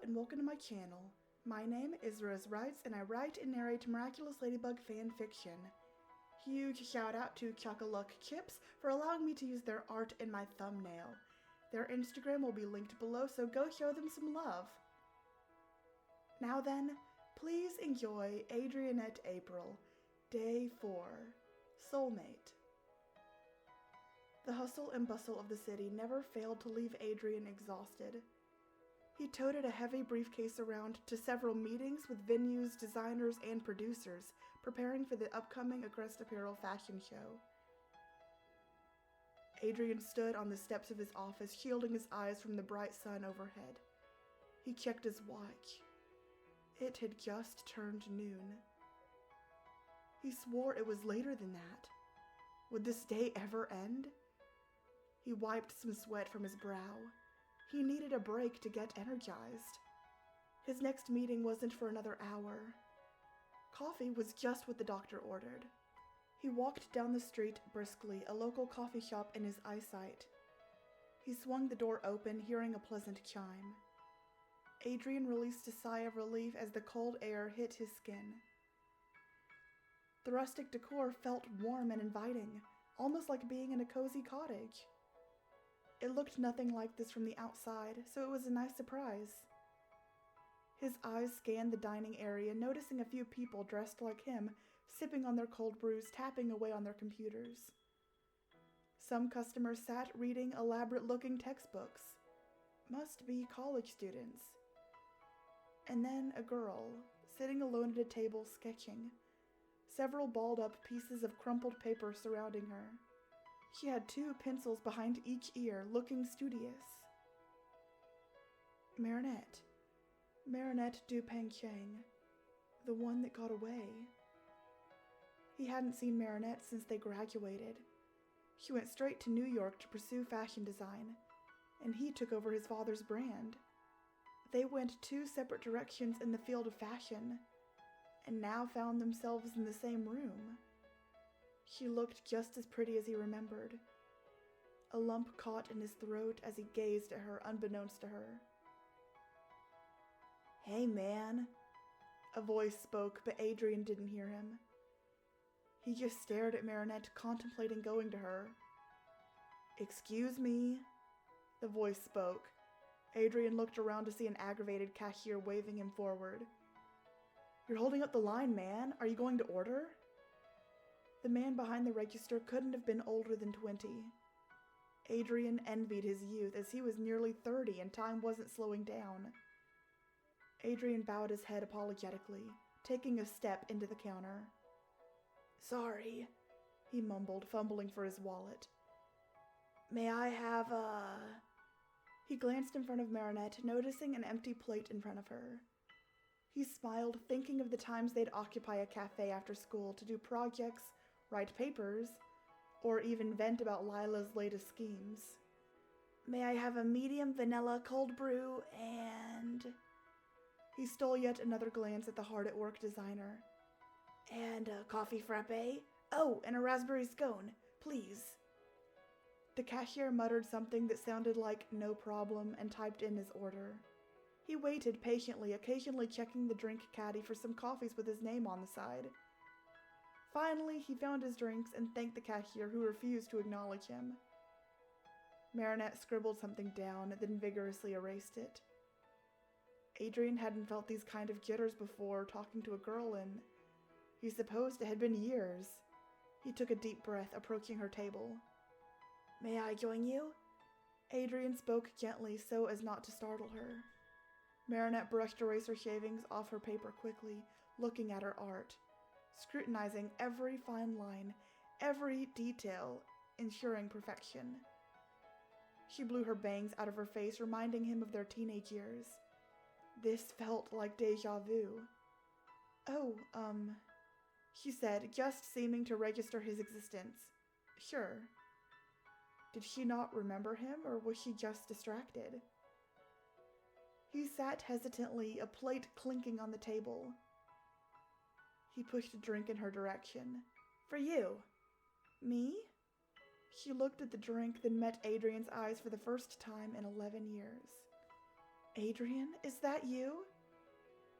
and welcome to my channel. My name is Rose Writes and I write and narrate Miraculous Ladybug fanfiction. Huge shout out to ChocoLuck Chipz for allowing me to use their art in my thumbnail. Their Instagram will be linked below, so go show them some love. Now then, please enjoy Adrienette April, Day 4, Soulmate. The hustle and bustle of the city never failed to leave Adrien exhausted. He toted a heavy briefcase around to several meetings with venues, designers, and producers, preparing for the upcoming Agreste Apparel fashion show. Adrien stood on the steps of his office, shielding his eyes from the bright sun overhead. He checked his watch. It had just turned noon. He swore it was later than that. Would this day ever end? He wiped some sweat from his brow. He needed a break to get energized. His next meeting wasn't for another hour. Coffee was just what the doctor ordered. He walked down the street briskly, a local coffee shop in his eyesight. He swung the door open, hearing a pleasant chime. Adrien released a sigh of relief as the cold air hit his skin. The rustic decor felt warm and inviting, almost like being in a cozy cottage. It looked nothing like this from the outside, so it was a nice surprise. His eyes scanned the dining area, noticing a few people dressed like him, sipping on their cold brews, tapping away on their computers. Some customers sat reading elaborate-looking textbooks. Must be college students. And then a girl, sitting alone at a table sketching, several balled-up pieces of crumpled paper surrounding her. She had 2 pencils behind each ear, looking studious. Marinette Dupain-Cheng, the one that got away. He hadn't seen Marinette since they graduated. She went straight to New York to pursue fashion design, and he took over his father's brand. They went 2 separate directions in the field of fashion, and now found themselves in the same room. She looked just as pretty as he remembered. A lump caught in his throat as he gazed at her unbeknownst to her. "Hey, man," a voice spoke, but Adrien didn't hear him. He just stared at Marinette, contemplating going to her. "Excuse me," the voice spoke. Adrien looked around to see an aggravated cashier waving him forward. "You're holding up the line, man. Are you going to order?" The man behind the register couldn't have been older than 20. Adrien envied his youth, as he was nearly 30 and time wasn't slowing down. Adrien bowed his head apologetically, taking a step into the counter. "Sorry," he mumbled, fumbling for his wallet. "May I have a..." He glanced in front of Marinette, noticing an empty plate in front of her. He smiled, thinking of the times they'd occupy a cafe after school to do projects, write papers, or even vent about Lila's latest schemes. "May I have a medium vanilla cold brew and..." He stole yet another glance at the hard-at-work designer. "And a coffee frappe? Oh, and a raspberry scone, please." The cashier muttered something that sounded like "no problem" and typed in his order. He waited patiently, occasionally checking the drink caddy for some coffees with his name on the side. Finally, he found his drinks and thanked the cashier, who refused to acknowledge him. Marinette scribbled something down, then vigorously erased it. Adrien hadn't felt these kind of jitters before talking to a girl in... He supposed it had been years. He took a deep breath, approaching her table. "May I join you?" Adrien spoke gently so as not to startle her. Marinette brushed eraser shavings off her paper quickly, looking at her art, scrutinizing every fine line, every detail, ensuring perfection. She blew her bangs out of her face, reminding him of their teenage years. This felt like déjà vu. "Oh, she said, just seeming to register his existence. "Sure." Did she not remember him, or was she just distracted? He sat hesitantly, a plate clinking on the table. He pushed a drink in her direction. "For you." "Me?" She looked at the drink, then met Adrien's eyes for the first time in 11 years. Adrien, is that you?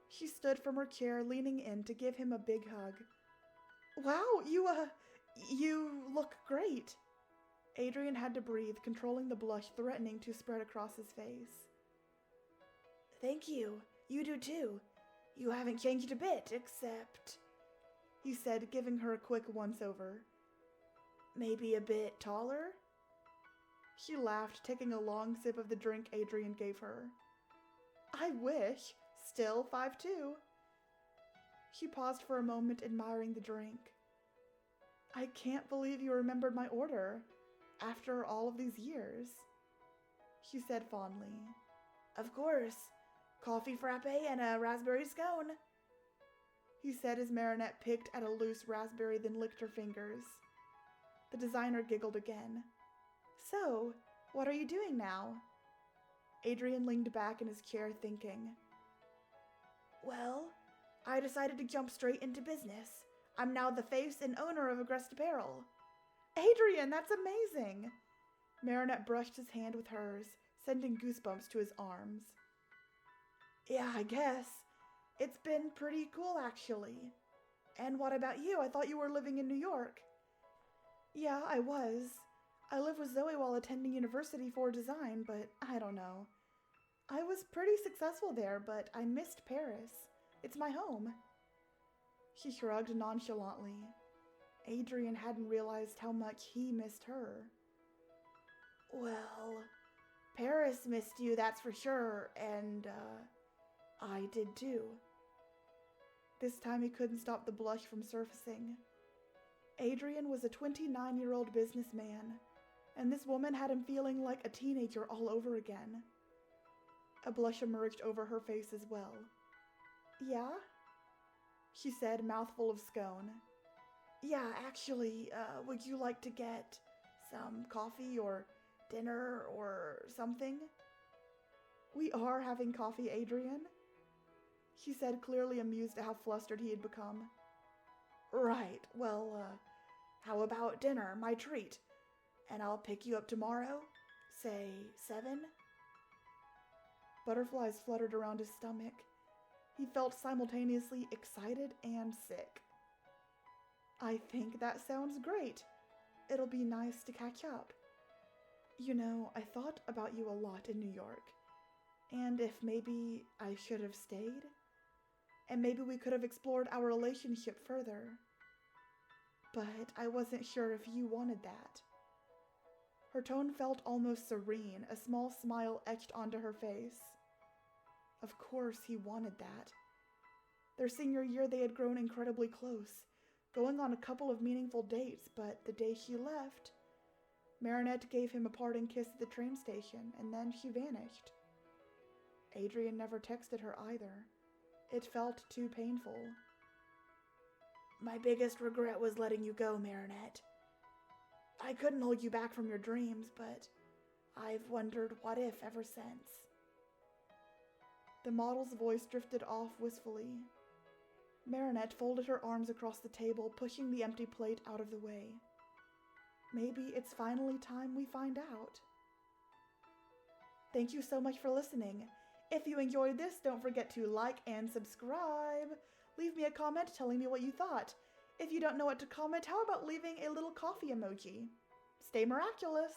She stood from her chair, leaning in to give him a big hug. Wow, you look great. Adrien had to breathe, controlling the blush threatening to spread across his face. Thank you. You do too. You haven't changed a bit, except, he said, giving her a quick once-over. Maybe a bit taller? She laughed, taking a long sip of the drink Adrien gave her. I wish. Still 5'2". She paused for a moment, admiring the drink. I can't believe you remembered my order, after all of these years, she said fondly. Of course. Coffee frappe and a raspberry scone, he said as Marinette picked at a loose raspberry, then licked her fingers. The designer giggled again. So, what are you doing now? Adrien leaned back in his chair, thinking. Well, I decided to jump straight into business. I'm now the face and owner of Agreste Apparel. Adrien, that's amazing! Marinette brushed his hand with hers, sending goosebumps to his arms. Yeah, I guess. It's been pretty cool, actually. And what about you? I thought you were living in New York. Yeah, I was. I lived with Zoe while attending university for design, but I don't know. I was pretty successful there, but I missed Paris. It's my home. She shrugged nonchalantly. Adrien hadn't realized how much he missed her. Well, Paris missed you, that's for sure, and, I did too. This time he couldn't stop the blush from surfacing. Adrien was a 29-year-old businessman, and this woman had him feeling like a teenager all over again. A blush emerged over her face as well. Yeah? She said, mouthful of scone. Yeah, actually, would you like to get some coffee or dinner or something? We are having coffee, Adrien, she said, clearly amused at how flustered he had become. Right, well, how about dinner, my treat? And I'll pick you up tomorrow, say 7? Butterflies fluttered around his stomach. He felt simultaneously excited and sick. I think that sounds great. It'll be nice to catch up. You know, I thought about you a lot in New York. And if maybe I should have stayed? And maybe we could have explored our relationship further. But I wasn't sure if you wanted that. Her tone felt almost serene, a small smile etched onto her face. Of course he wanted that. Their senior year they had grown incredibly close, going on a couple of meaningful dates, but the day she left, Marinette gave him a parting kiss at the train station, and then she vanished. Adrien never texted her either. It felt too painful. My biggest regret was letting you go, Marinette. I couldn't hold you back from your dreams, but I've wondered what if ever since. The model's voice drifted off wistfully. Marinette folded her arms across the table, pushing the empty plate out of the way. Maybe it's finally time we find out. Thank you so much for listening. If you enjoyed this, don't forget to like and subscribe. Leave me a comment telling me what you thought. If you don't know what to comment, how about leaving a little coffee emoji? Stay miraculous!